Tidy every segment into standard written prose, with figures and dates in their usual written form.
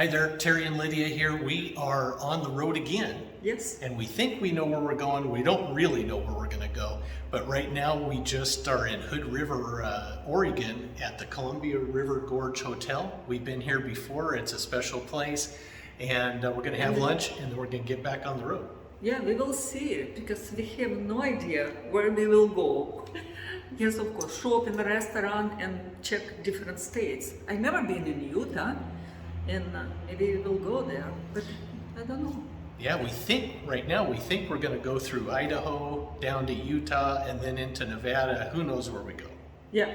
Hi there, Terry and Lydia here. We are on the road again. Yes. And we think we know where we're going. We don't really know where we're going to go. But right now we just are in Hood River, Oregon at the Columbia River Gorge Hotel. We've been here before. It's a special place. And we're going to have lunch and then we're going to get back on the road. Yeah, we will see it because we have no idea where we will go. Yes, of course, shop in the restaurant and check different states. I've never been in Utah, and maybe we will go there, but I don't know. Yeah, right now we think we're going to go through Idaho, down to Utah, and then into Nevada. Who knows where we go? Yeah.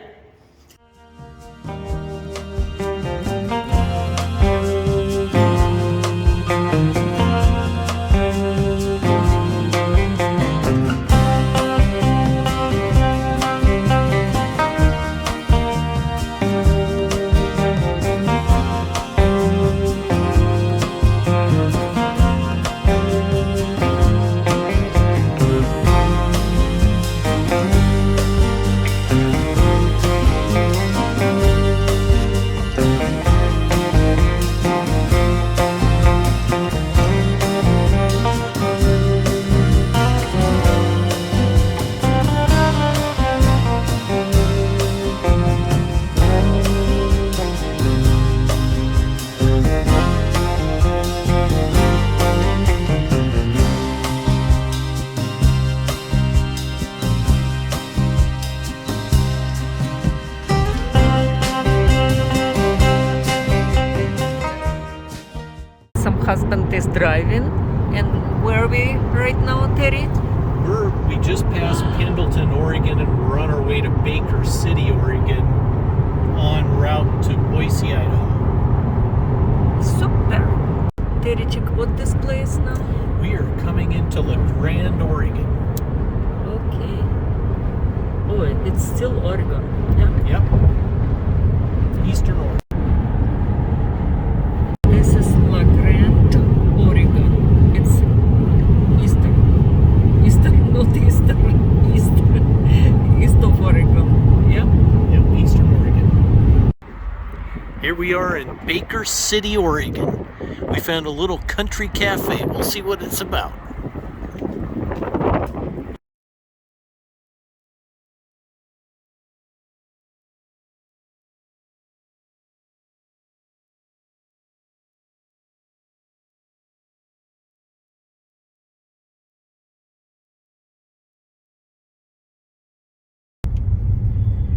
Some husband is driving, and where are we right now, Terry? We just passed Pendleton, Oregon, and we're on our way to Baker City, Oregon, en route to Boise, Idaho. Super. Terry, check what this place now? We are coming into La Grande, Oregon. Okay. Oh, it's still Oregon. Yeah. Yep. Eastern Oregon. This is La Grande, Oregon. It's eastern, not east of Oregon. Yeah. Yep, Eastern Oregon. Here we are in Baker City, Oregon. We found a little country cafe. We'll see what it's about.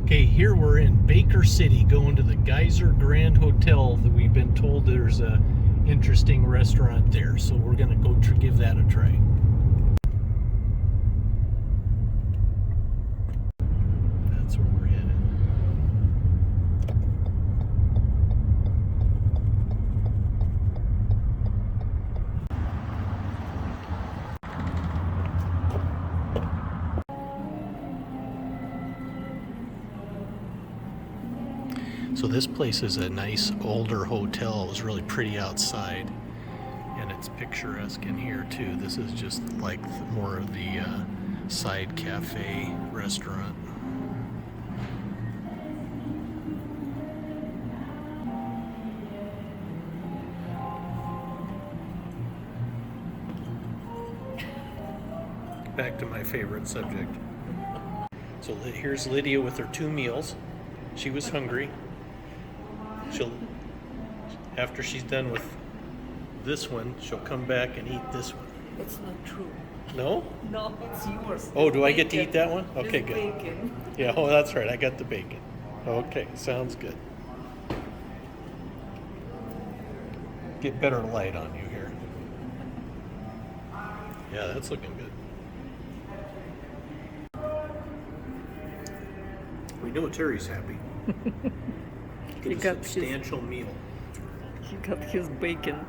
Okay, here we're in Baker City, going to the Geyser Grand Hotel that we've been told there's a interesting restaurant there, so we're gonna go give that a try. That's where we're headed. So this place is a nice older hotel. It was really pretty outside, and it's picturesque in here too. This is just like more of the side cafe restaurant. Back to my favorite subject. So here's Lydia with her 2 meals. She was hungry. After she's done with this one, she'll come back and eat this one. It's not true. No? No, it's yours. Oh, do I get to eat that one? Okay, It's good. bacon. Yeah, oh, that's right. I got the bacon. Okay, sounds good. Get better light on you here. Yeah, that's looking good. We know Terry's happy. He Get a got substantial meal. He got his bacon.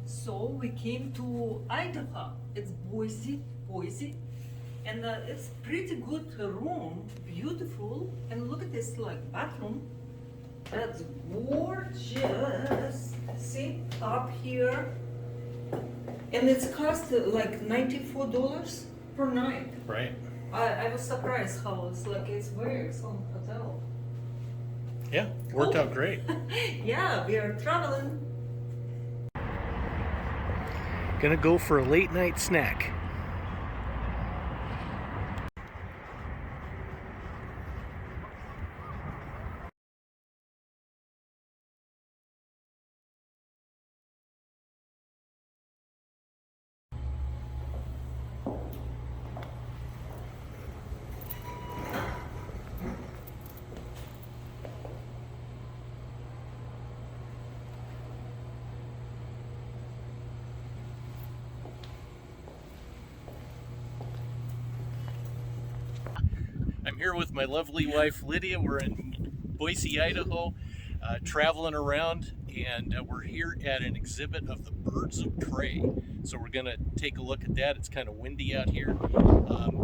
So we came to Idaho. It's Boise. And it's pretty good room, beautiful. And look at this like bathroom. That's gorgeous. See, up here. And it's cost like $94 per night. Right. I was surprised how it's like it's very excellent hotel. Yeah, worked out great. Yeah, we are traveling. Gonna go for a late night snack. I'm here with my lovely wife Lydia. We're in Boise, Idaho, traveling around, and we're here at an exhibit of the birds of prey. So we're gonna take a look at that. It's kind of windy out here.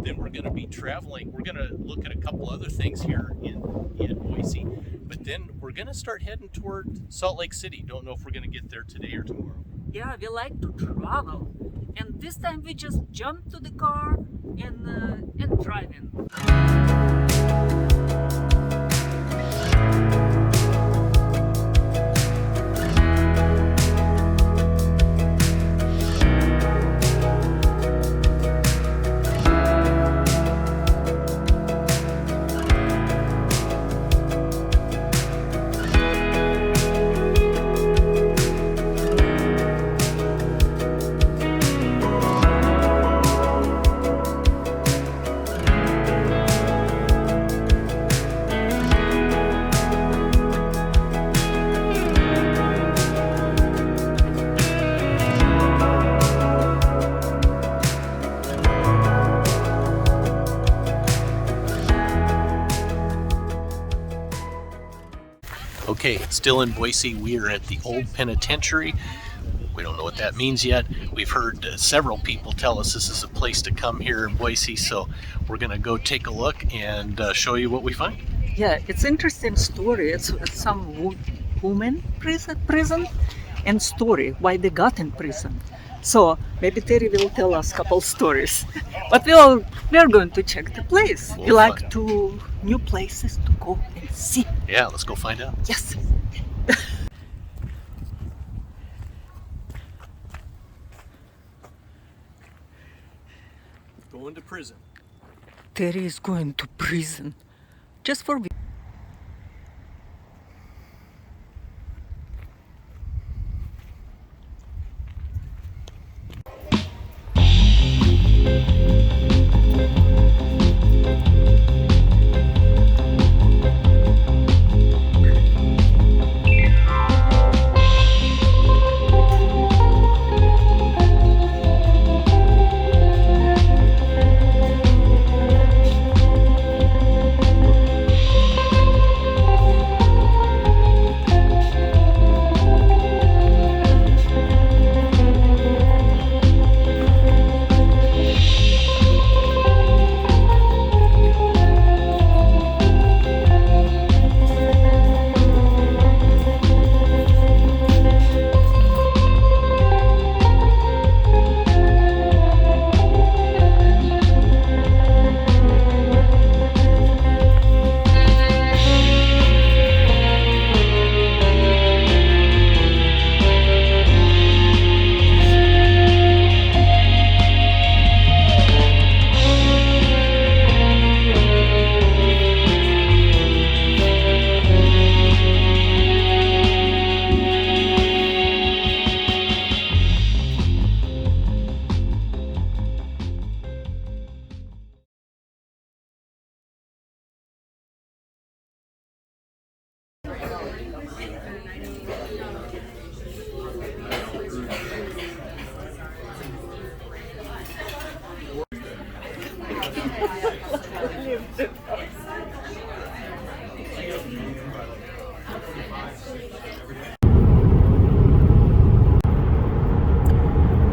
Then we're gonna be traveling. We're gonna look at a couple other things here in Boise, but then we're gonna start heading toward Salt Lake City. Don't know if we're gonna get there today or tomorrow. Yeah, we like to travel, and this time we just jump to the car and drive in. Okay, still in Boise. We are at the old penitentiary. We don't know what that means yet. We've heard several people tell us this is a place to come here in Boise, so we're gonna go take a look and show you what we find. Yeah, it's interesting story. It's some woman prison and story why they got in prison. So maybe Terry will tell us a couple stories. But we're going to check the place. We like to new places to go and see. Yeah, let's go find out. Yes. Going to prison. Terry is going to prison just for.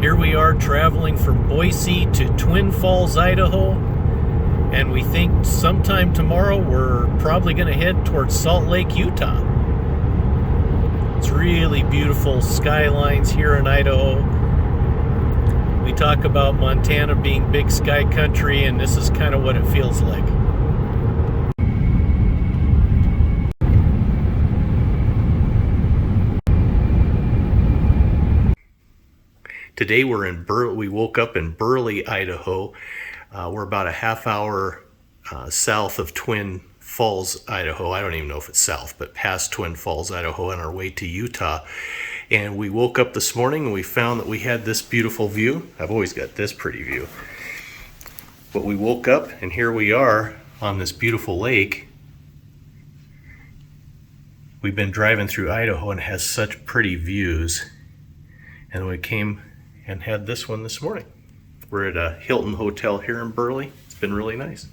Here we are traveling from Boise to Twin Falls, Idaho. And we think sometime tomorrow we're probably going to head towards Salt Lake, Utah. It's really beautiful skylines here in Idaho. We talk about Montana being big sky country, and this is kind of what it feels like. Today we're in we woke up in Burley, Idaho. We're about a half hour south of Twin Falls, Idaho. I don't even know if it's south, but past Twin Falls, Idaho, on our way to Utah. And we woke up this morning and we found that we had this beautiful view. I've always got this pretty view. But we woke up and here we are on this beautiful lake. We've been driving through Idaho and it has such pretty views. And we came and had this one this morning. We're at a Hilton Hotel here in Burley. It's been really nice.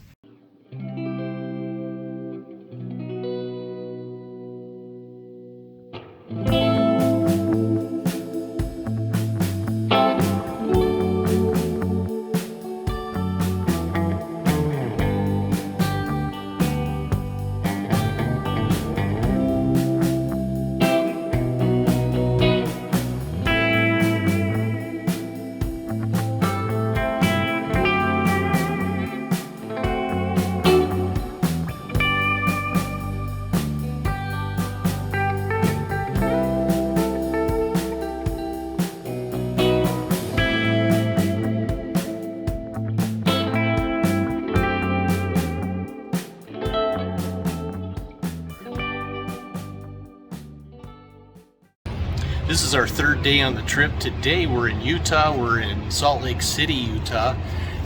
This is our third day on the trip. Today we're in Utah. We're in Salt Lake City, Utah,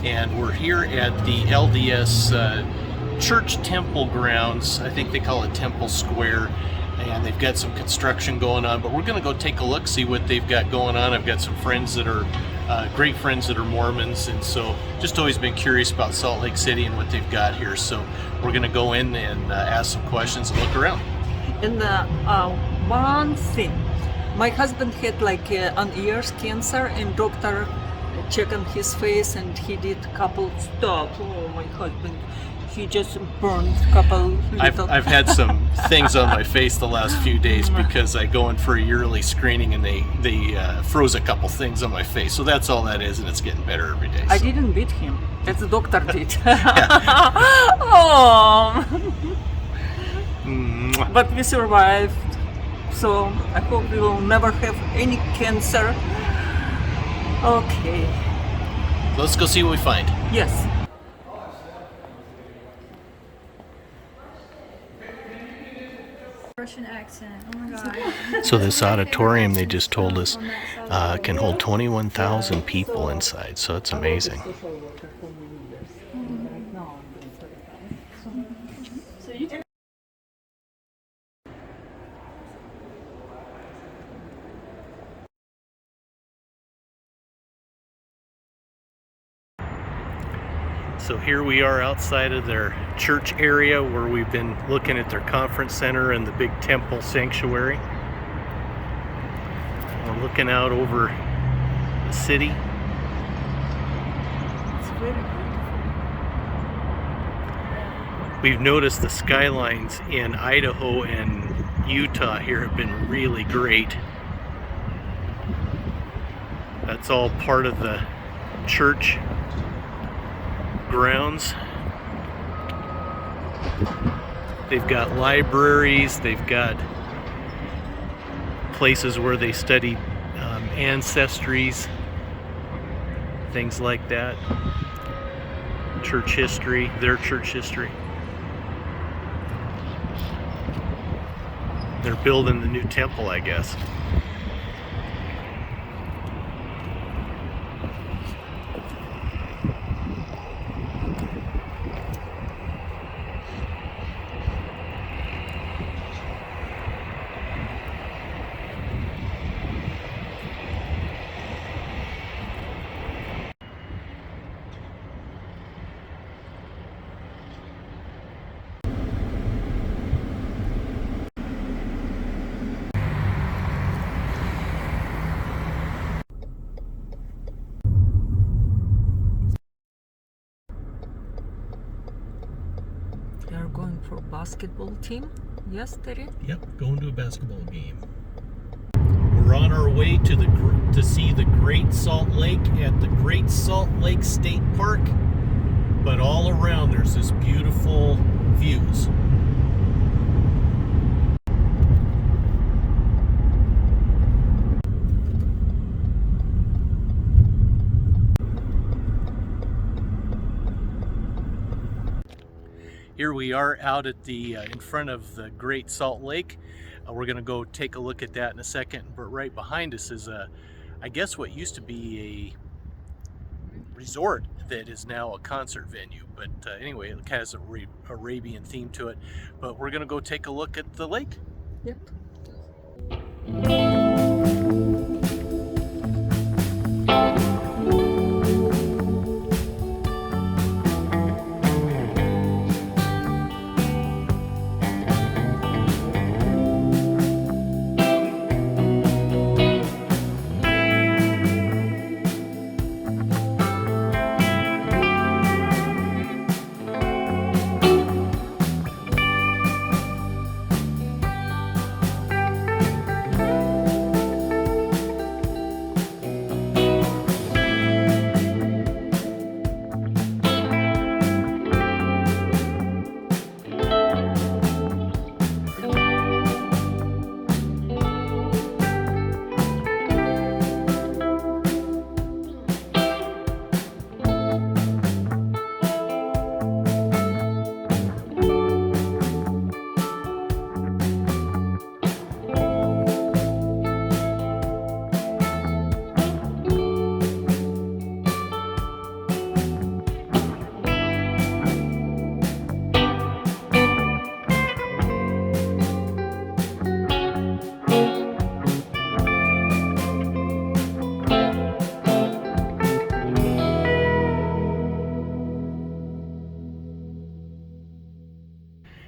and we're here at the LDS Church Temple grounds. I think they call it Temple Square, and they've got some construction going on, but we're going to go take a look, see what they've got going on. I've got some friends that are great friends that are Mormons, and so just always been curious about Salt Lake City and what they've got here. So we're going to go in and ask some questions and look around. And one thing, my husband had like an ears cancer, and doctor checked on his face, and he did couple stuff. Oh, my husband, he just burned couple little. I've had some things on my face the last few days because I go in for a yearly screening, and they froze a couple things on my face. So that's all that is, and it's getting better every day. So. I didn't beat him. That's the doctor did. Oh. But we survived. So I hope we will never have any cancer. Okay. Let's go see what we find. Yes. Russian accent. Oh my god. So this auditorium, they just told us, can hold 21,000 people inside. So it's amazing. So here we are outside of their church area where we've been looking at their conference center and the big temple sanctuary. We're looking out over the city. It's very beautiful. We've noticed the skylines in Idaho and Utah here have been really great. That's all part of the church grounds. They've got libraries, they've got places where they study ancestries, things like that. Church history, their church history. They're building the new temple, I guess. for basketball team. Yes, Terry? Yep, going to a basketball game. We're on our way to see the Great Salt Lake at the Great Salt Lake State Park, but all around there's this beautiful views. Here we are out at the in front of the Great Salt Lake. We're gonna go take a look at that in a second, but right behind us is I guess what used to be a resort that is now a concert venue. But anyway, it has an Arabian theme to it. But we're gonna go take a look at the lake. Yep.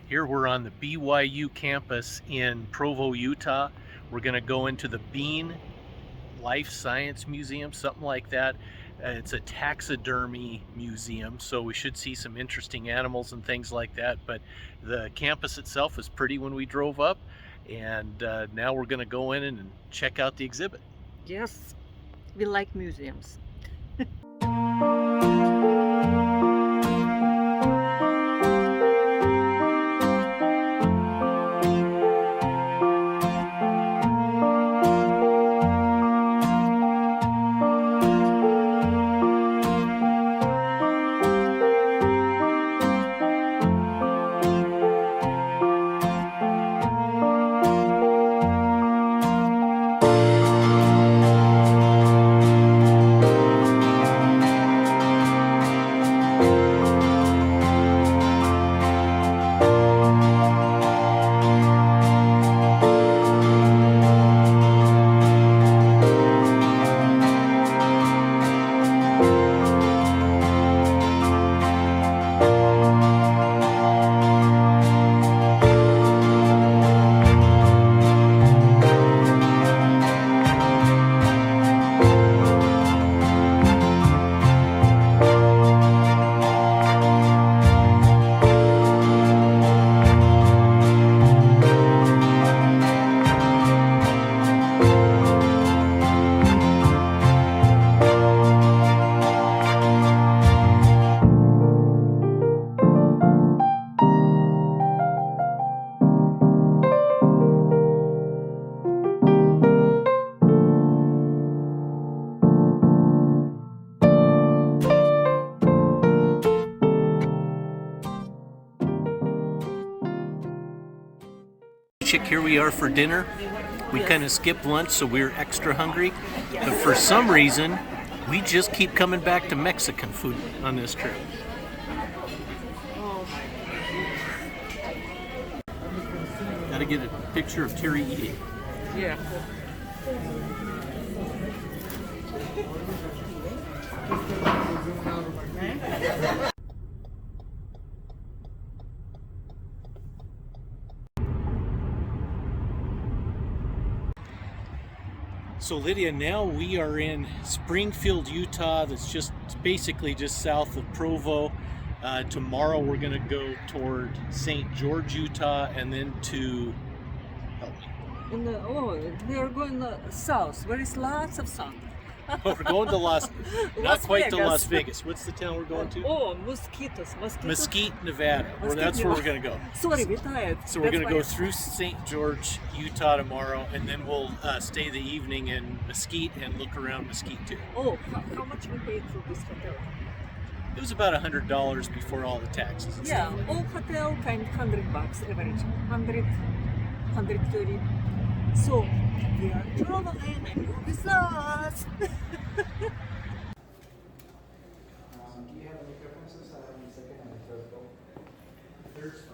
Here we're on the BYU campus in Provo, Utah. We're going to go into the Bean Life Science Museum, something like that. It's a taxidermy museum, so we should see some interesting animals and things like that. But the campus itself was pretty when we drove up, and now we're going to go in and check out the exhibit. Yes, we like museums. Here we are for dinner. We kind of skipped lunch, so we were extra hungry. But for some reason, we just keep coming back to Mexican food on this trip. Gotta get a picture of Terry eating. Yeah. So Lydia, now we are in Springfield, Utah. That's basically just south of Provo. Tomorrow we're going to go toward St. George, Utah, and then to, help me. We are going south, where is lots of sun. We're going to not Las quite to Vegas. Las Vegas. What's the town we're going to? Mosquitoes. Mesquite, Nevada. Mesquite, That's where we're Nevada. going to go. Sorry, we tired. So we're going to go through St. George, Utah tomorrow, and then we'll stay the evening in Mesquite and look around Mesquite too. How much we paid for this hotel? It was about $100 before all the taxes. and Yeah, stuff. all hotel kind $100 average, 130. So we are traveling and you're with us. Do you have any preferences on second and third floor? Third's fine.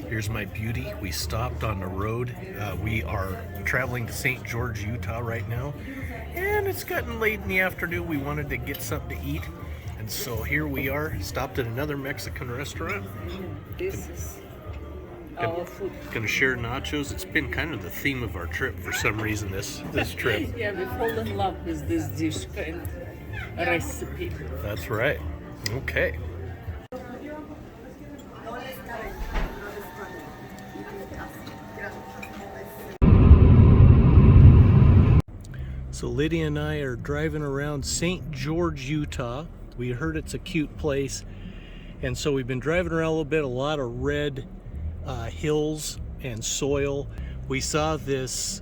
Here's my beauty. We stopped on the road. We are traveling to St. George, Utah right now. And it's gotten late in the afternoon. We wanted to get something to eat. And so here we are, stopped at another Mexican restaurant. This is our food. Gonna share nachos. It's been kind of the theme of our trip for some reason this trip. Yeah, we fall in love with this dish kind of recipe. That's right. Okay. So Lydia and I are driving around St. George, Utah. We heard it's a cute place. And so we've been driving around a little bit, a lot of red hills and soil. We saw this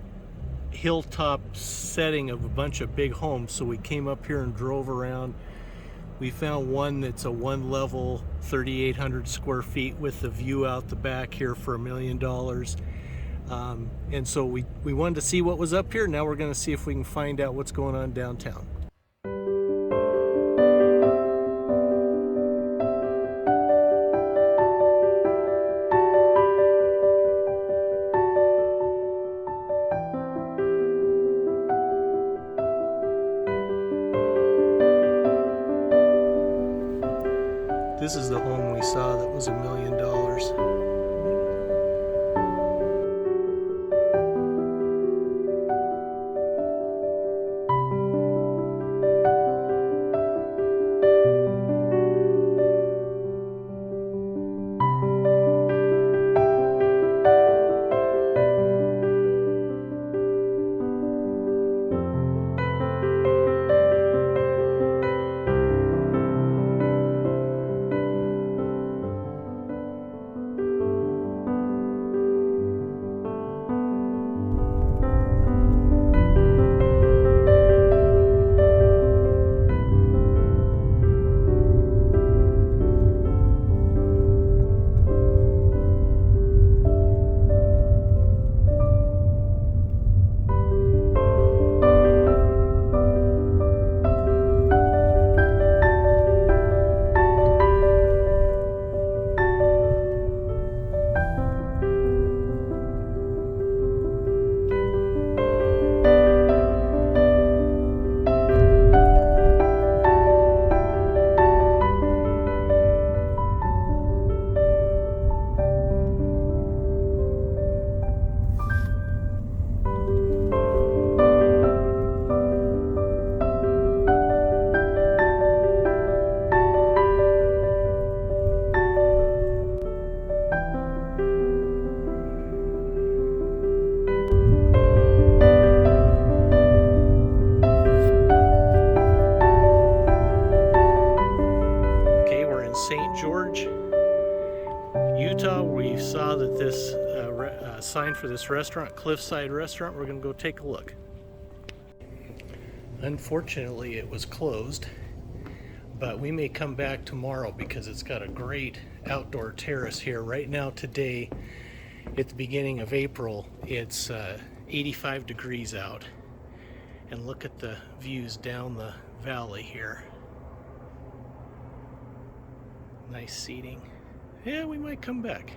hilltop setting of a bunch of big homes, so we came up here and drove around. We found one that's a one level, 3,800 square feet with the view out the back here for $1 million. And so we wanted to see what was up here. Now we're going to see if we can find out what's going on downtown. This is the home we saw that was $1 million. St. George, Utah. We saw that this sign for this restaurant, Cliffside Restaurant, we're going to go take a look. Unfortunately, it was closed, but we may come back tomorrow because it's got a great outdoor terrace here. Right now, today, at the beginning of April, it's 85 degrees out. And look at the views down the valley here. Nice seating. Yeah, we might come back.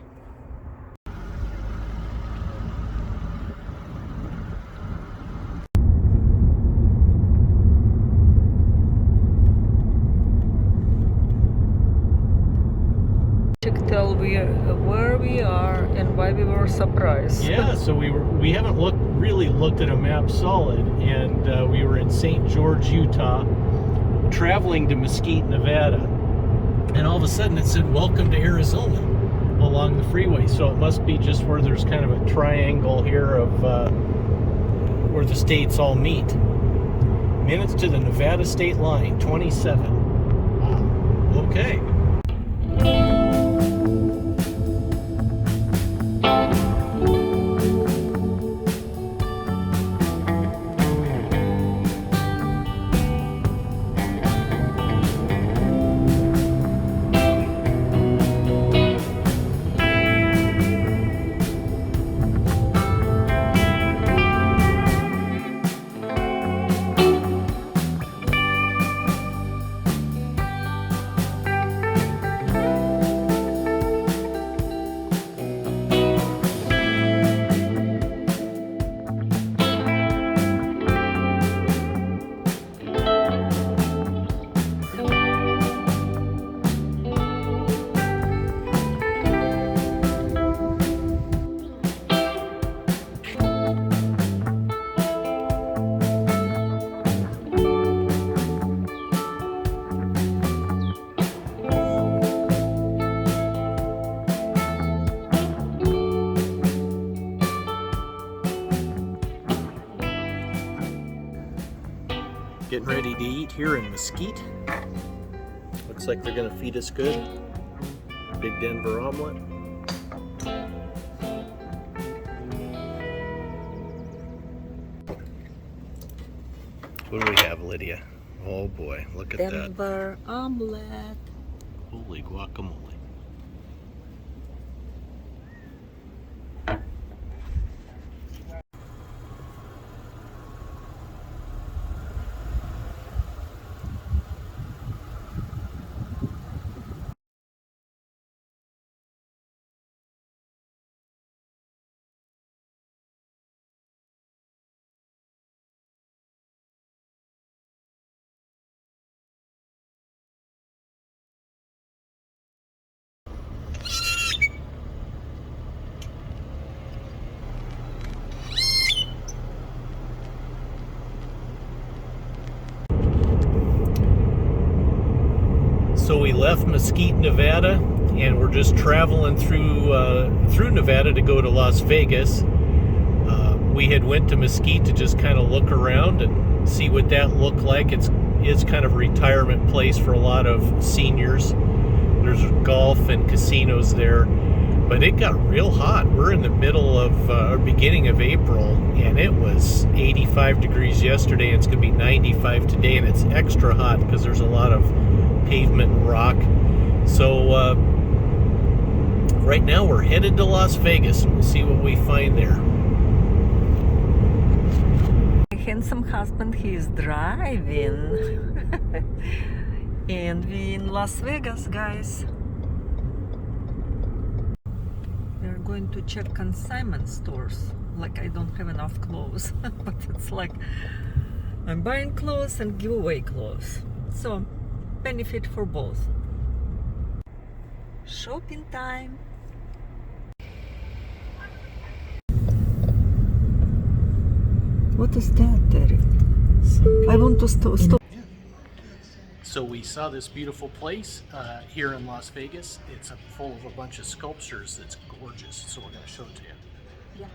Tell where we are and why we were surprised. Yeah, so we haven't really looked at a map solid, and we were in St. George, Utah, traveling to Mesquite, Nevada, and all of a sudden it said "Welcome to Arizona" along the freeway. So it must be just where there's kind of a triangle here of where the states all meet. Minutes to the Nevada state line, 27. Wow. Okay. Getting ready to eat here in Mesquite. Looks like they're gonna feed us good. Big Denver omelet. What do we have, Lydia? Oh boy, look at that. Denver omelet. Holy guacamole. So we left Mesquite, Nevada, and we're just traveling through Nevada to go to Las Vegas. We had went to Mesquite to just kind of look around and see what that looked like. It's kind of a retirement place for a lot of seniors. There's golf and casinos there, but it got real hot. We're in the middle of or beginning of April, and it was 85 degrees yesterday. And it's going to be 95 today, and it's extra hot because there's a lot of pavement and rock. So right now we're headed to Las Vegas, and we'll see what we find there. My handsome husband, he is driving. And we in Las Vegas, guys. We're going to check consignment stores. Like I don't have enough clothes, but it's like I'm buying clothes and give away clothes. So benefit for both. Shopping time. What is that, Terry? I want to stop. So we saw this beautiful place here in Las Vegas. It's full of a bunch of sculptures. It's gorgeous. So we're going to show it to you. Yeah.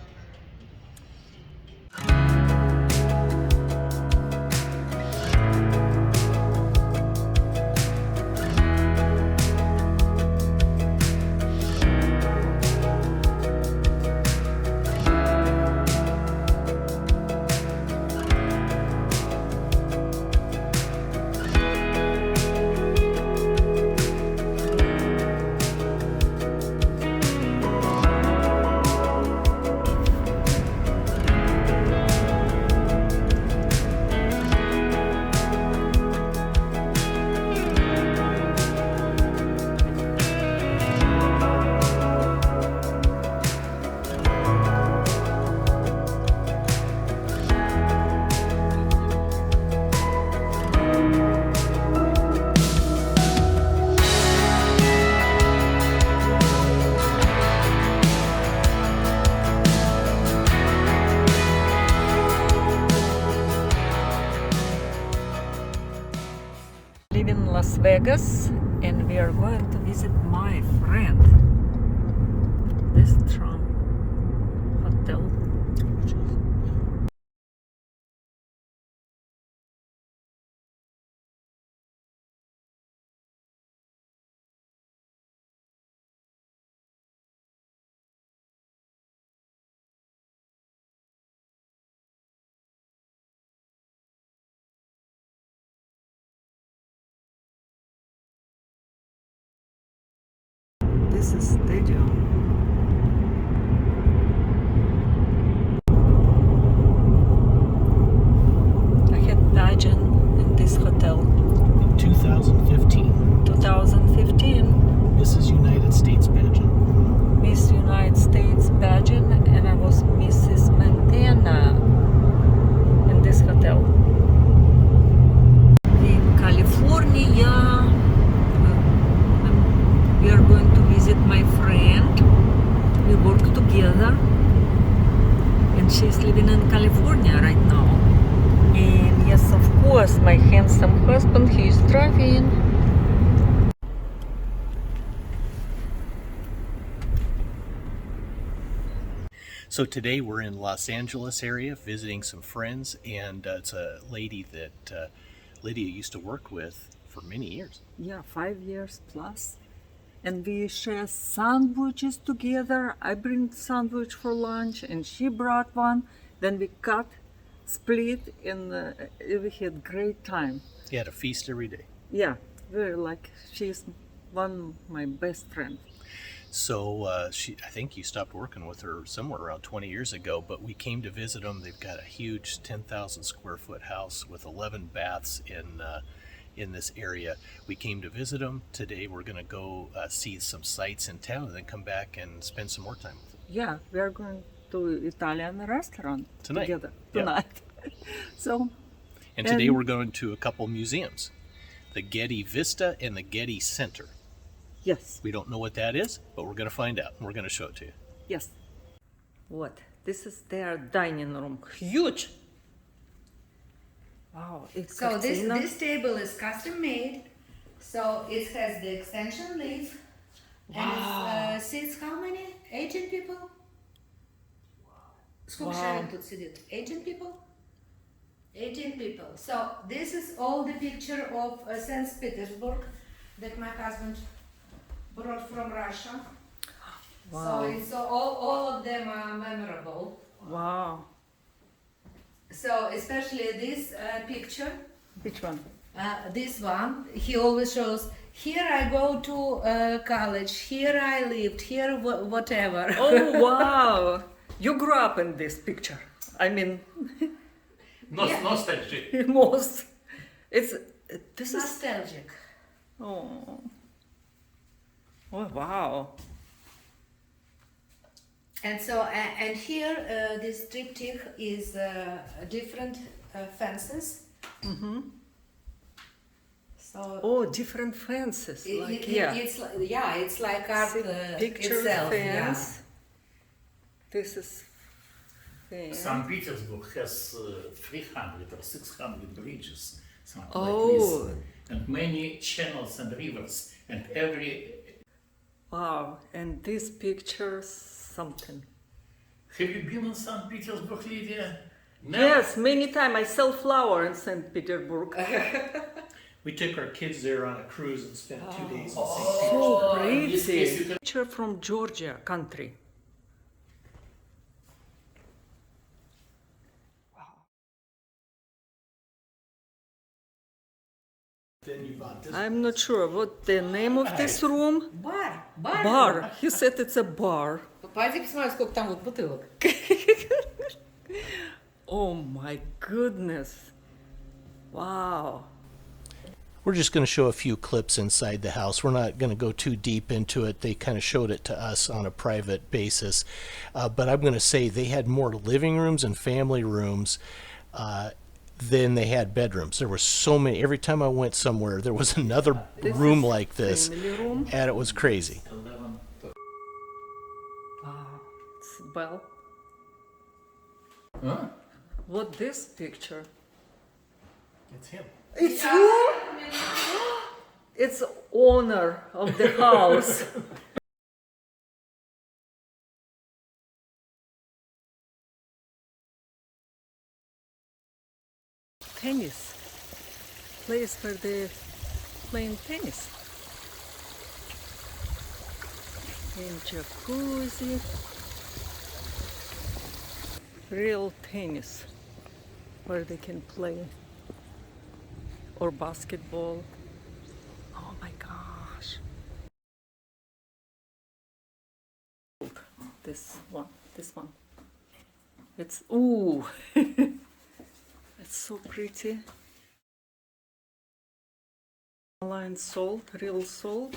live in Las Vegas and we are going to visit my friend. This Trump hotel. This is stadium. I had pageant in this hotel. In 2015, 2015, Mrs. United States pageant. Miss United States pageant, and I was Mrs. Montana in this hotel. In California, we are going to visit my friend. We work together, and she's living in California right now. And yes, of course, my handsome husband, he is driving. So today we're in Los Angeles area visiting some friends, and it's a lady that Lydia used to work with for many years. Yeah, 5 years plus. And we share sandwiches together. I bring sandwich for lunch and she brought one. Then we cut, split, and we had great time. You had a feast every day. Yeah, very like she's one of my best friends. So I think you stopped working with her somewhere around 20 years ago, but we came to visit them. They've got a huge 10,000 square foot house with 11 baths in this area. We came to visit them. Today we're going to go see some sights in town and then come back and spend some more time with them. Yeah, we are going to Italian restaurant Tonight. together Yeah. tonight. So, And today we're going to a couple museums, the Getty Vista and the Getty Center. yes, We don't know what that is, but we're going to find out. We're going to show it to you. yes. What? This is their dining room. Huge. Wow, it's So cortina. this table is custom made. So it has the extension leaf. And it seats how many? 18 people? Сколько человек тут сидит? 18 people? 18 people. So this is all the picture of St. Petersburg that my husband brought from Russia. Wow. So it's all of them are memorable. Wow. So especially this picture. Which one? This one, he always shows, here I go to college, here I lived, here whatever. Oh wow! You grew up in this picture. I mean, Nostalgic. most. This is. Nostalgic. Oh. Oh wow! And so, and here this triptych is different fences. Mm-hmm. So Oh, different fences. Like it's like art Picture itself. fence. This is. Fence. St. Petersburg has 300 or 600 bridges, something Oh. like this, and many channels and rivers, and every. Wow! And this picture, something. Have you been in St. Petersburg, Lydia? Never. Yes, many times I sell flower in St. Petersburg. We took our kids there on a cruise and spent 2 days in St. So in this case you pretty. can- Picture from Georgia country. Then you bought this. I'm not sure what the name of this room. Бар. Bar. He said it's a bar. Пойди посмотри, сколько там вот бутылок. Oh my goodness. Wow. We're just going to show a few clips inside the house. We're not going to go too deep into it. They kind of showed it to us on a private basis. But I'm going to say they had more living rooms and family rooms than they had bedrooms. There were so many. Every time I went somewhere, there was another This room is like this. family room. And it was crazy. 11. Wow. It's well. Huh? What this picture? It's him. It's you? It's owner of the house. Tennis. Place where they playing tennis. And jacuzzi. Real tennis where they can play. Or basketball. Oh my gosh. This one. It's, ooh. It's so pretty. Line salt, real salt.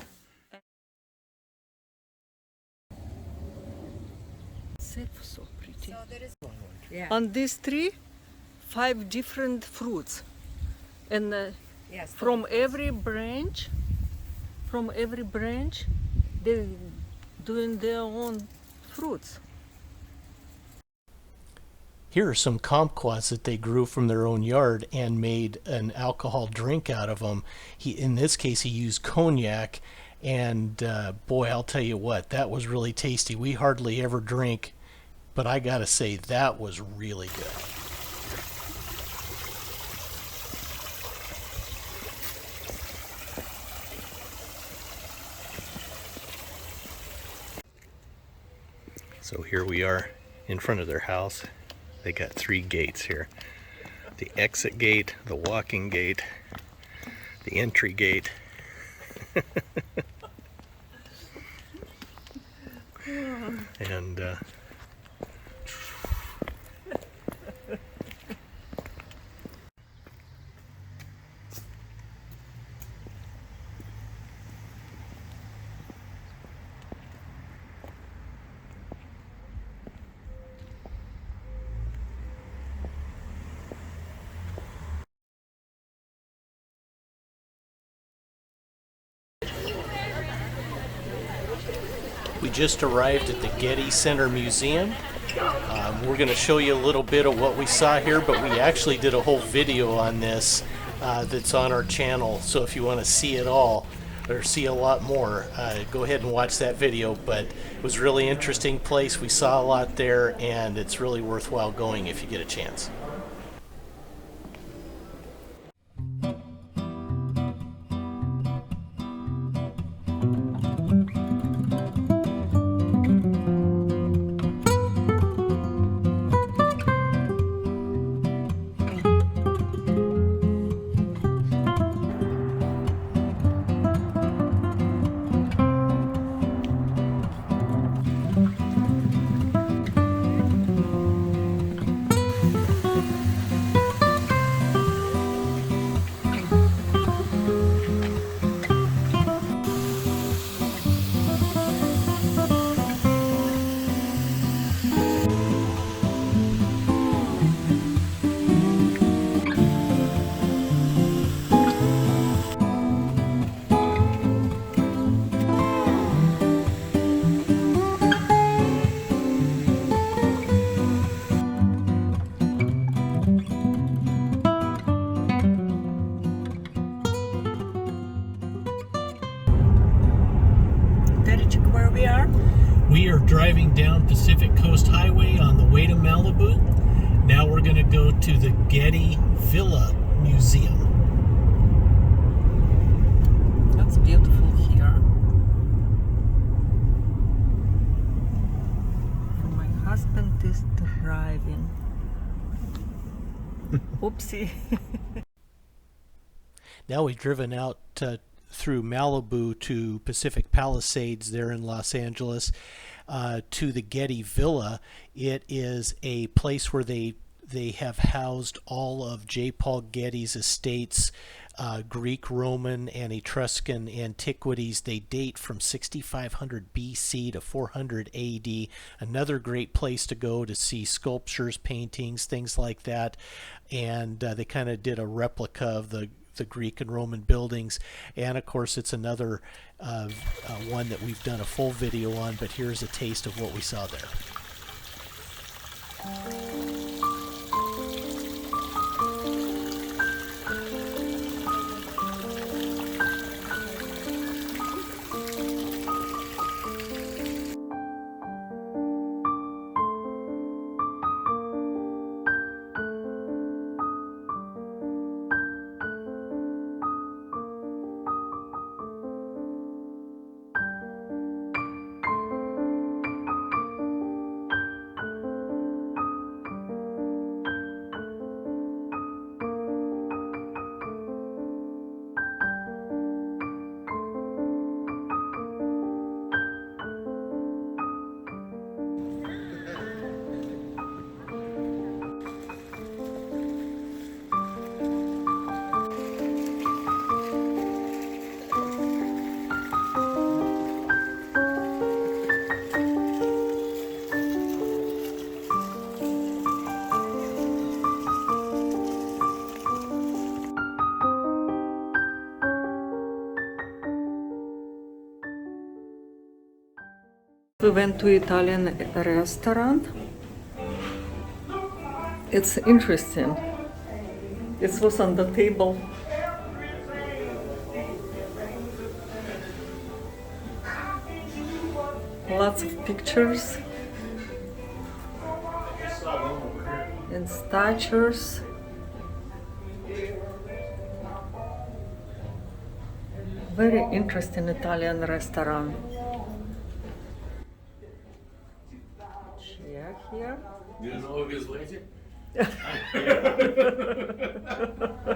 It's so pretty. Yeah. On this tree, 5 different fruits. And Yes. from every branch, they're doing their own fruits. Here are some kumquats that they grew from their own yard and made an alcohol drink out of them. In this case, he used cognac, and boy, I'll tell you what, that was really tasty. We hardly ever drink, but I gotta say, that was really good. So here we are in front of their house. They got 3 gates here. The exit gate, the walking gate, the entry gate. And we just arrived at the Getty Center Museum. We're going to show you a little bit of what we saw here, but we actually did a whole video on this that's on our channel. So if you want to see it all or see a lot more, go ahead and watch that video. But it was a really interesting place. We saw a lot there, and it's really worthwhile going if you get a chance. Where we are? We are driving down Pacific Coast Highway on the way to Malibu. Now we're going to go to the Getty Villa Museum. That's beautiful here. My husband is driving. Oopsie. Now we've driven out through Malibu to Pacific Palisades there in Los Angeles to the Getty Villa. It is a place where they have housed all of J. Paul Getty's estates, Greek, Roman, and Etruscan antiquities. They date from 6500 BC to 400 AD. Another great place to go to see sculptures, paintings, things like that. And they kind of did a replica of the Greek and Roman buildings, and of course it's another one that we've done a full video on, but here's a taste of what we saw there. we went to Italian restaurant. It's interesting. It was on the table. Lots of pictures and statues. Very interesting Italian restaurant. Check here. Do you know who is Lidia?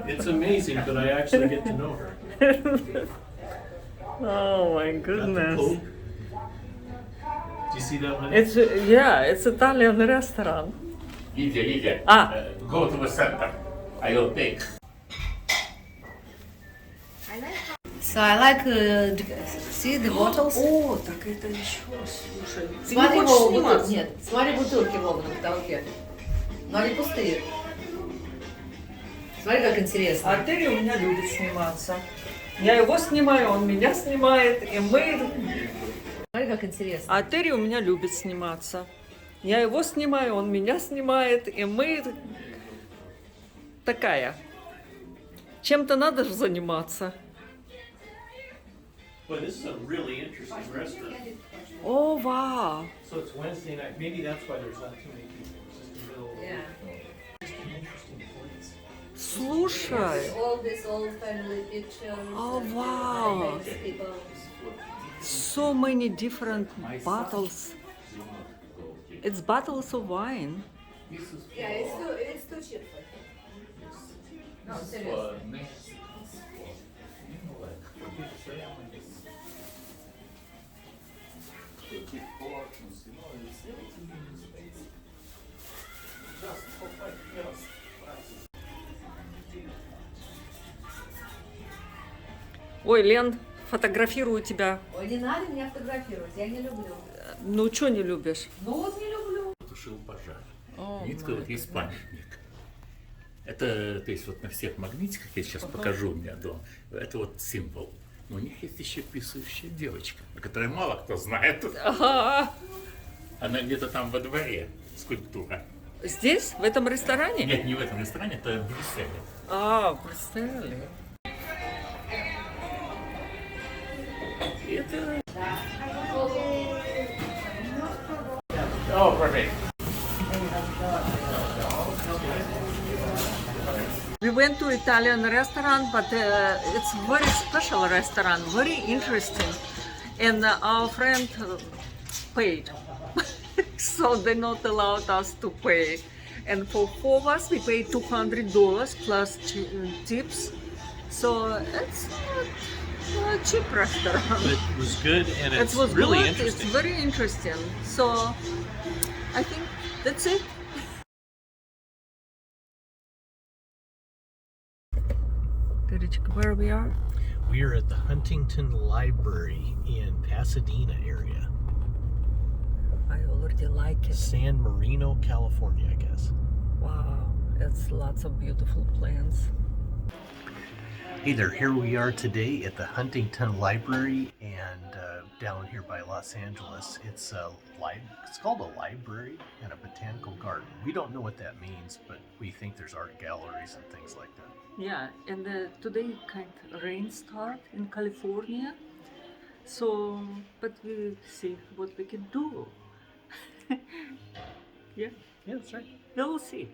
It's amazing, but I actually get to know her. Oh my Got the goodness. Pope. Do you see that one? It's it's Italian restaurant. Lidia, go to the center. I will take. So I like, see the bottles? О, так это еще, слушай. Ты не Смотри, хочешь Вова, сниматься? нет, смотри бутылки, Вова, на потолке. Но они пустые. Смотри, как интересно. А Терри у меня любит сниматься. Я его снимаю, он меня снимает, и мы... Смотри, как интересно. А Терри у меня любит сниматься. Я его снимаю, он меня снимает, и мы... Такая. Чем-то надо же заниматься. Well, this is a really interesting restaurant. О, вау! So it's Wednesday night. Maybe that's why there's not too many people. It's just the middle. Yeah. Just an interesting place. Слушай, All this old family pictures. Oh, and, wow. nice people. so many different bottles. It's bottles of wine. Yeah, it's too cheap for him. No, seriously. Ой, Лен, фотографирую тебя. Ой, не надо меня фотографировать, я не люблю. Ну, что не любишь? Ну вот не люблю. Тушил пожар. О, Видите, вот есть памятник. Это, то есть вот на всех магнитиках, я сейчас покажу у меня дома, это вот символ. Но у них есть еще писающая девочка, о которой мало кто знает. Ага. Она где-то там во дворе, скульптура. Здесь, в этом ресторане? Нет, не в этом ресторане, это в Брюсселе. А, в Брюсселе. Это... О, perfect. We went to Italian restaurant, but it's very special restaurant, very interesting. And our friend paid, so they not allowed us to pay. And for 4 of us, we paid $200 plus tips. So it's not a cheap restaurant. But it was good and it's It was really good. interesting. It's very interesting. So I think that's it. Where we are? We are at the Huntington Library in Pasadena area. I already like it. San Marino, California, I guess. Wow, it's lots of beautiful plants. Hey there, here we are today at the Huntington Library and down here by Los Angeles. It's called a library and a botanical garden. We don't know what that means, but we think there's art galleries and things like that. Yeah, and today kind of rain start in California. So, but we see what we can do. Yeah, Yeah, that's right. we'll see.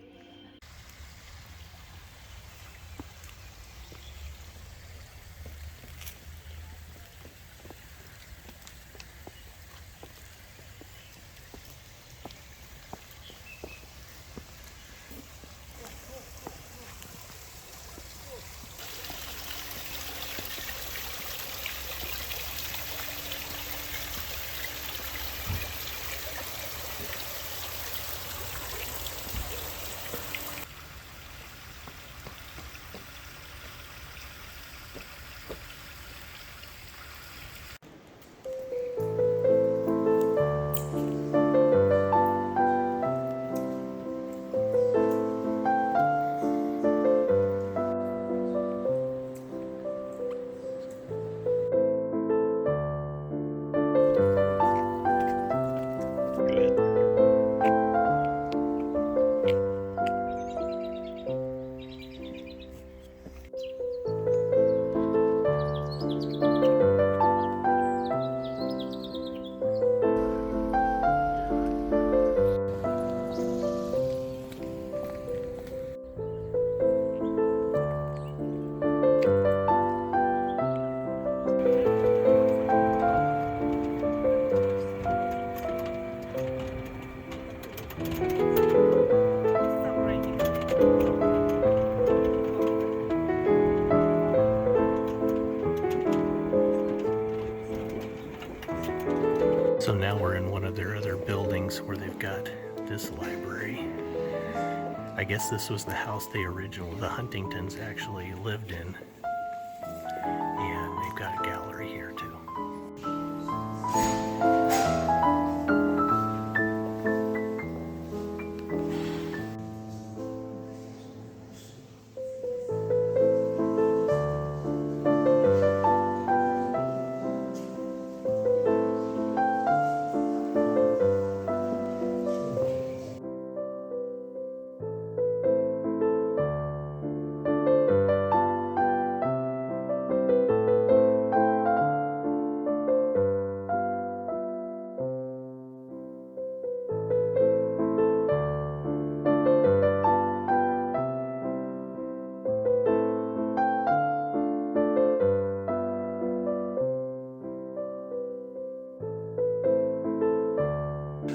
So now we're in one of their other buildings where they've got this library. I guess this was the house the Huntingtons actually lived in. And they've got a gallery here too.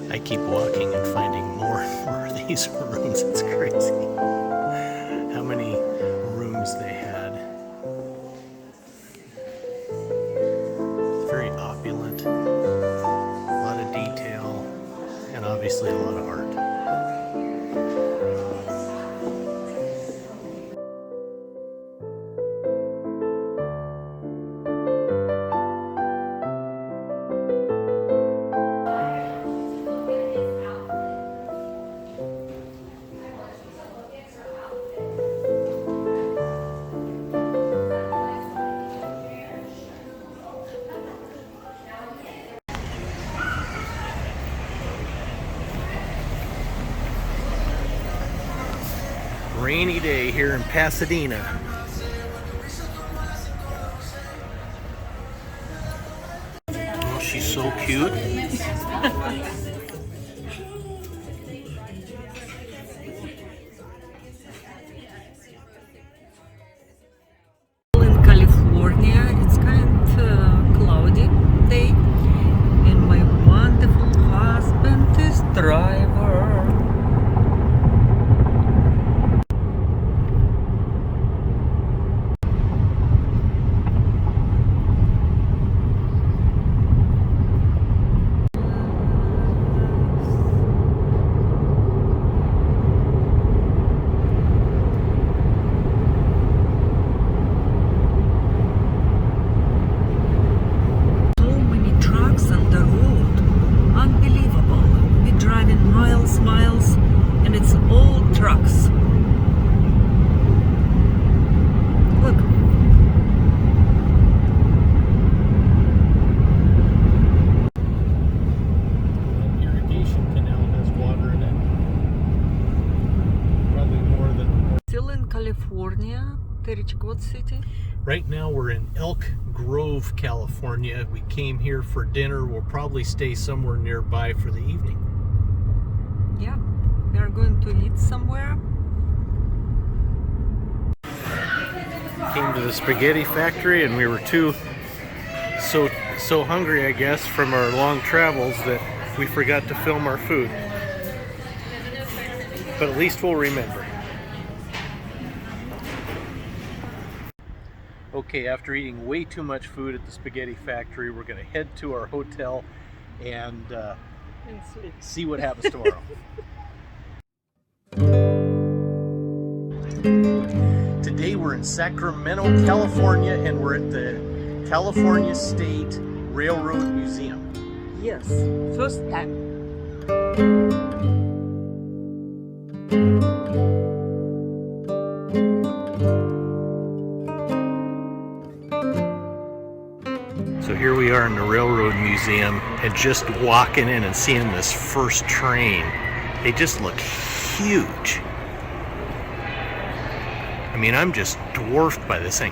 I keep walking and finding more and more of these rooms. It's crazy how many rooms they had. Very opulent, a lot of detail, and obviously a lot of art. Rainy day here in Pasadena. Oh, she's so cute. In California, it's kind of cloudy day, and my wonderful husband is driver. Miles, and it's all trucks. Look. Irrigation canal has water in it. Probably more than. Still in California, Terich, what city? Right now we're in Elk Grove, California. We came here for dinner. We'll probably stay somewhere nearby for the evening. Yeah, we are going to eat somewhere. Came to the spaghetti factory and we were so hungry, I guess, from our long travels that we forgot to film our food. But at least we'll remember. Okay, after eating way too much food at the spaghetti factory, we're going to head to our hotel and see what happens tomorrow. Today we're in Sacramento, California, and we're at the California State Railroad Museum. Yes, first time. So here we are in the Railroad Museum, and just walking in and seeing this first train, they just look huge. I mean, I'm just dwarfed by this thing.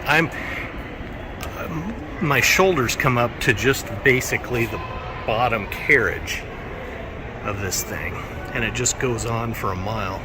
My shoulders come up to just basically the bottom carriage of this thing, and it just goes on for a mile.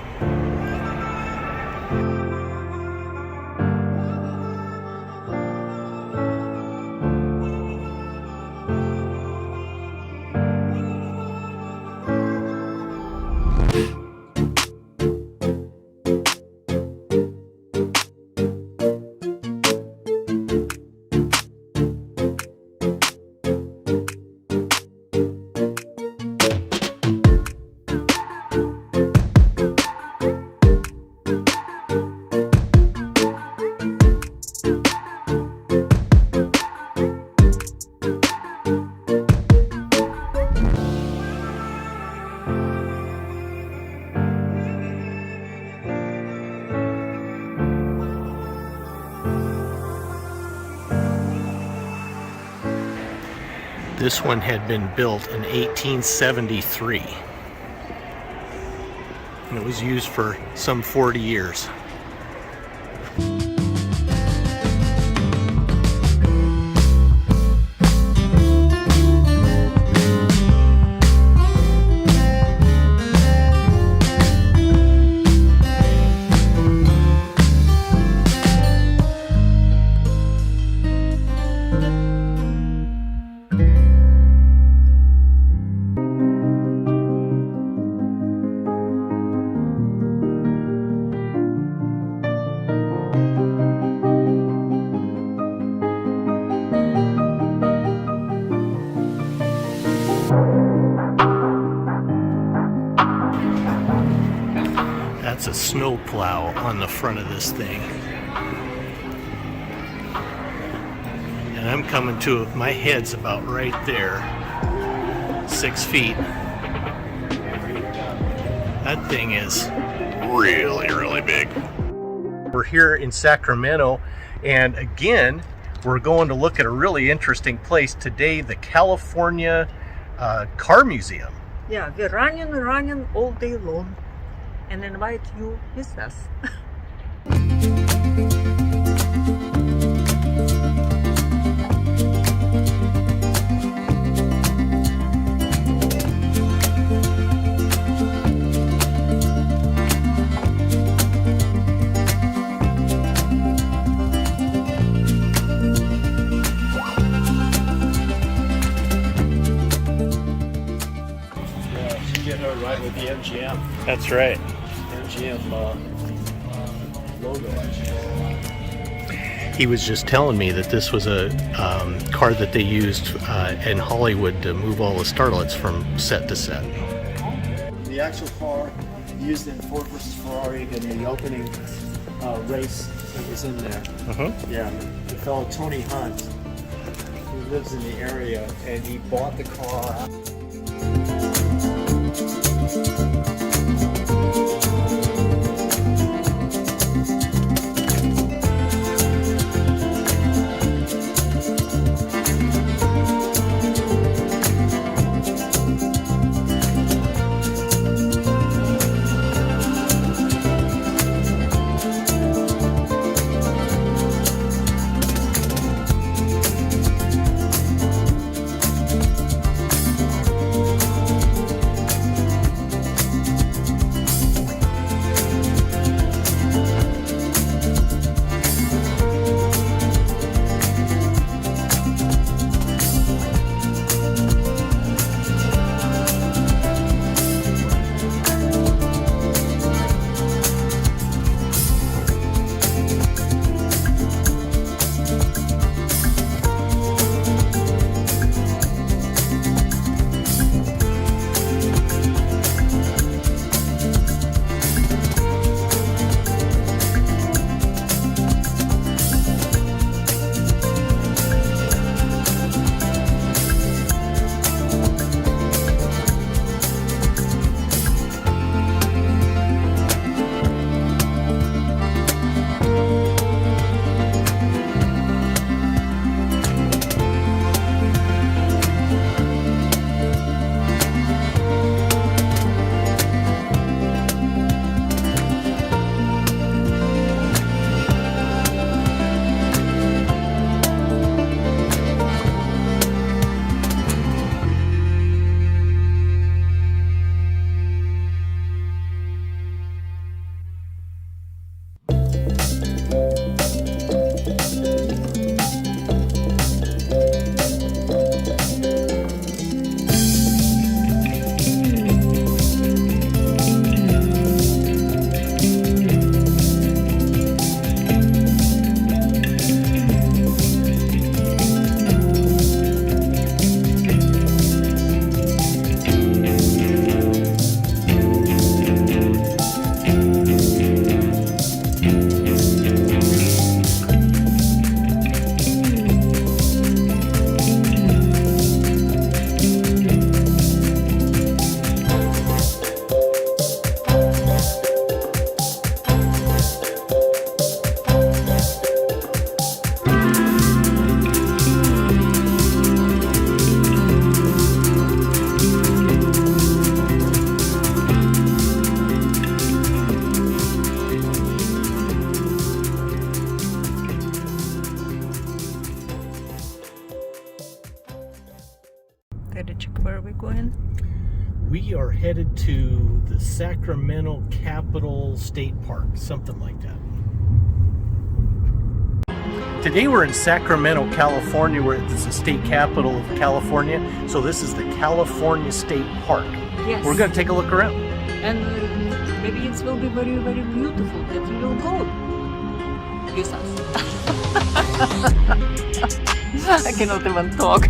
This one had been built in 1873. And it was used for some 40 years. That's a snow plow on the front of this thing. And I'm coming to, my head's about right there. 6 feet. That thing is really, really big. We're here in Sacramento, and again, we're going to look at a really interesting place today, the California Car Museum. Yeah, we're running all day long, and invite you with us. She did her right with the MGM. That's right. MGM logo. He was just telling me that this was a car that they used in Hollywood to move all the starlets from set to set. The actual car used in Ford versus Ferrari in the opening race that was in there. Yeah, the fellow Tony Hunt, who lives in the area, and he bought the car. Where are we going? We are headed to the Sacramento Capital State Park, something like that. Today we're in Sacramento, California, where it's the state capital of California. So this is the California State Park. Yes. We're going to take a look around. And maybe it will be very, very beautiful that we will go with us. I cannot even talk.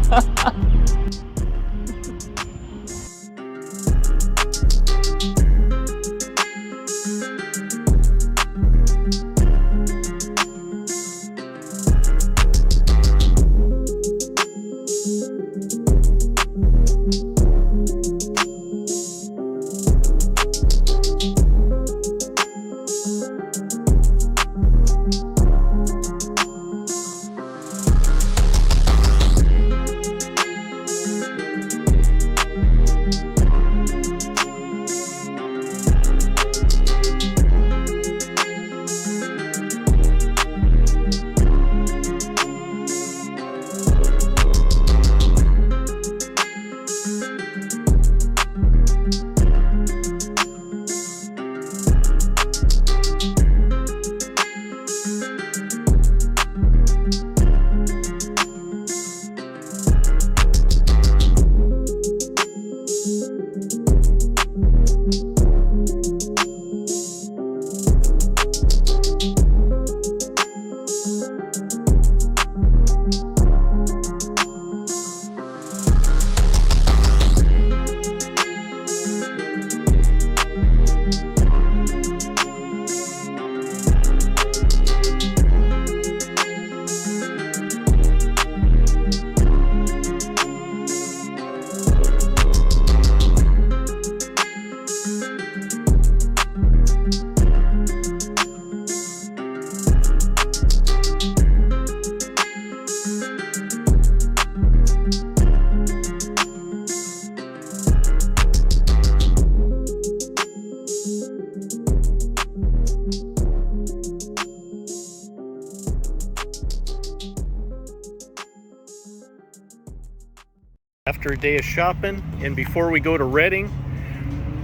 After a day of shopping, and before we go to Redding,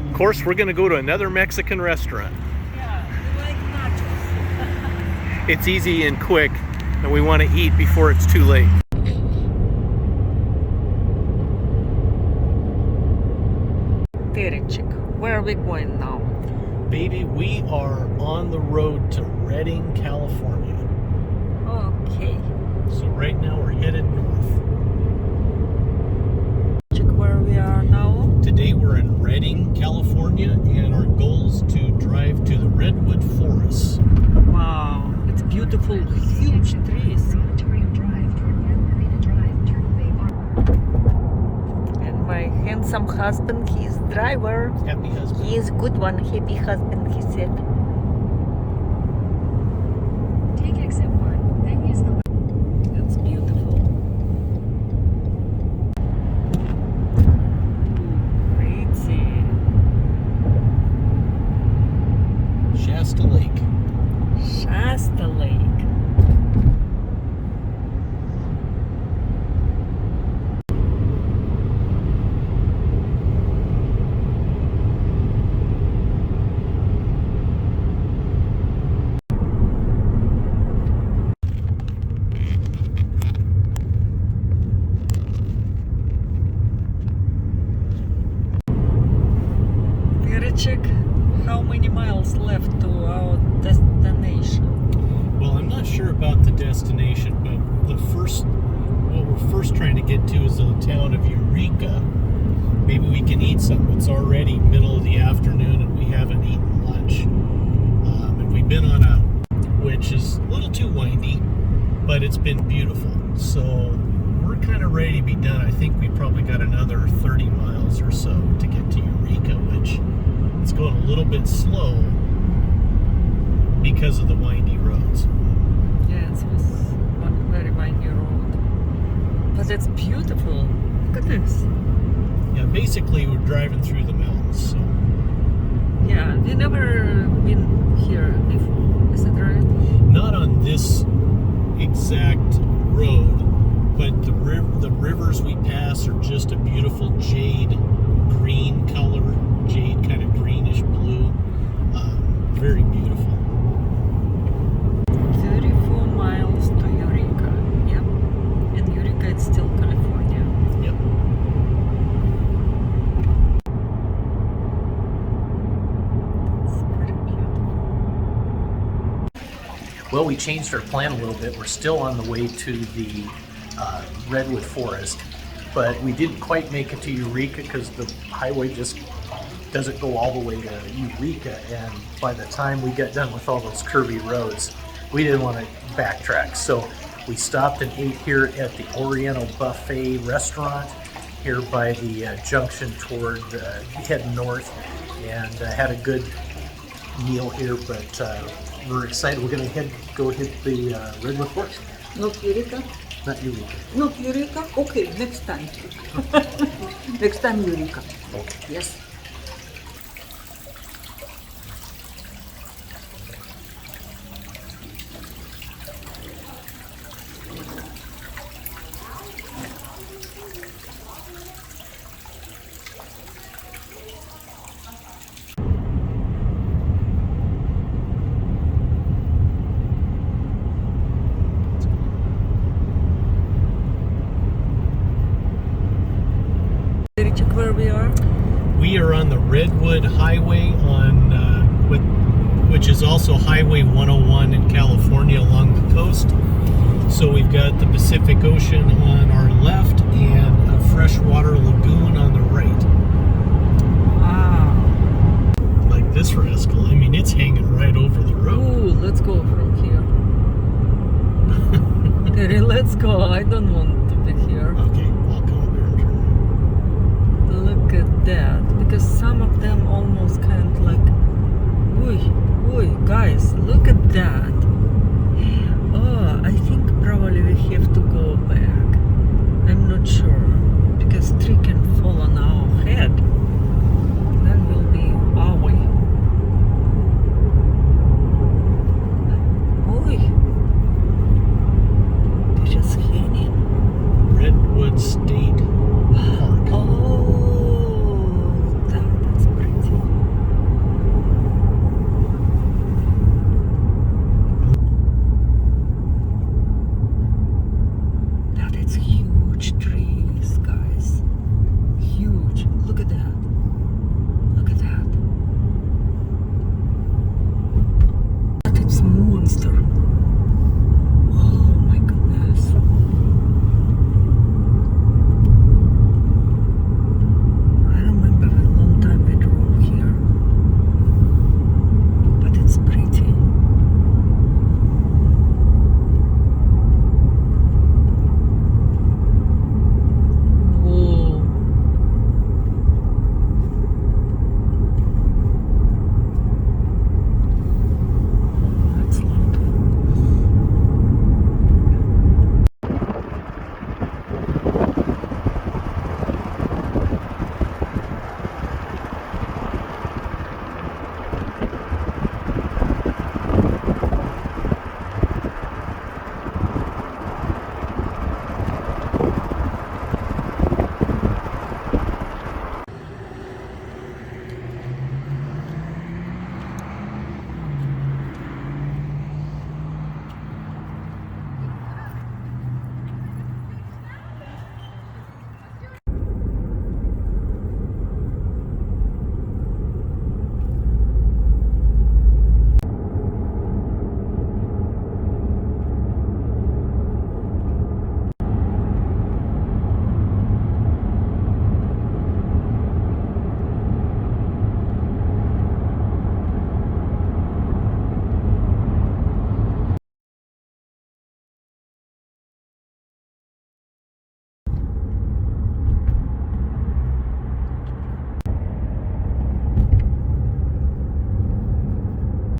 of course, we're going to go to another Mexican restaurant. Yeah, we like nachos. It's easy and quick, and we want to eat before it's too late. Terechik, where are we going now? Baby, we are on the road to Redding, California. Okay. So right now we're headed north. Check where we are now. Today we're in Redding, California, and our goal is to drive to the Redwood Forest. Wow, it's beautiful, huge trees. And my handsome husband, he is driver. Happy husband. He is good one, happy husband, he said. Take exit 1, then use the That's beautiful. Pretty. Shasta Lake. Shasta Lake. Check how many miles left to our destination. Well, I'm not sure about the destination, but what we're first trying to get to is the town of Eureka. Maybe we can eat something. It's already middle of the afternoon and we haven't eaten lunch. And we've been on which is a little too windy, but it's been beautiful. So we're kind of ready to be done. I think we probably got another 30 miles or so to get to Eureka, which it's going a little bit slow because of the windy roads. Yeah, it was one very windy road. But it's beautiful. Look at this. Yeah, basically we're driving through the mountains. So. Yeah, we never been here before. Is that right? Not on this exact road, but the rivers we pass grass are just a beautiful jade green color, jade kind of greenish blue. Very beautiful. 34 miles to Eureka. Yep. And Eureka, it's still California. Yep. It's very beautiful. Well, we changed our plan a little bit. We're still on the way to the redwood forest, but we didn't quite make it to Eureka because the highway just doesn't go all the way to Eureka, and by the time we got done with all those curvy roads, we didn't want to backtrack. So we stopped and ate here at the Oriental Buffet restaurant here by the junction toward heading north, and had a good meal here, but we're excited. We're going to go hit the redwood forest. Not Eureka? Not Eureka. Not Eureka? Okay, next time. Next time Eureka. Okay. Yes. Check where we are. We are on the Redwood Highway which is also Highway 101 in California along the coast. So we've got the Pacific Ocean on our left and a freshwater lagoon on the right. Ah. Like this rascal, I mean, it's hanging right over the road. Ooh, let's go from here. Terry, let's go. I don't want to be here. Okay, I'll go over and turn. Look at that. Because some of them almost kind of like, guys, look at that. Oh, I think probably we have to go back. I'm not sure. Because tree can fall on our head. Then we'll be away. They're just hanging. Redwood State Park. Oh, that's pretty. That is huge trees, guys. Huge. Look at that. Look at that. That it's monster. Oh my goodness. I remember a long time we drove here, but it's pretty. Whoa. That's lovely.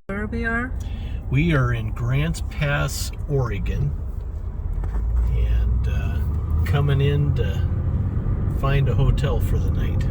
Where we are? We are in Grants Pass, Oregon, and coming in to find a hotel for the night.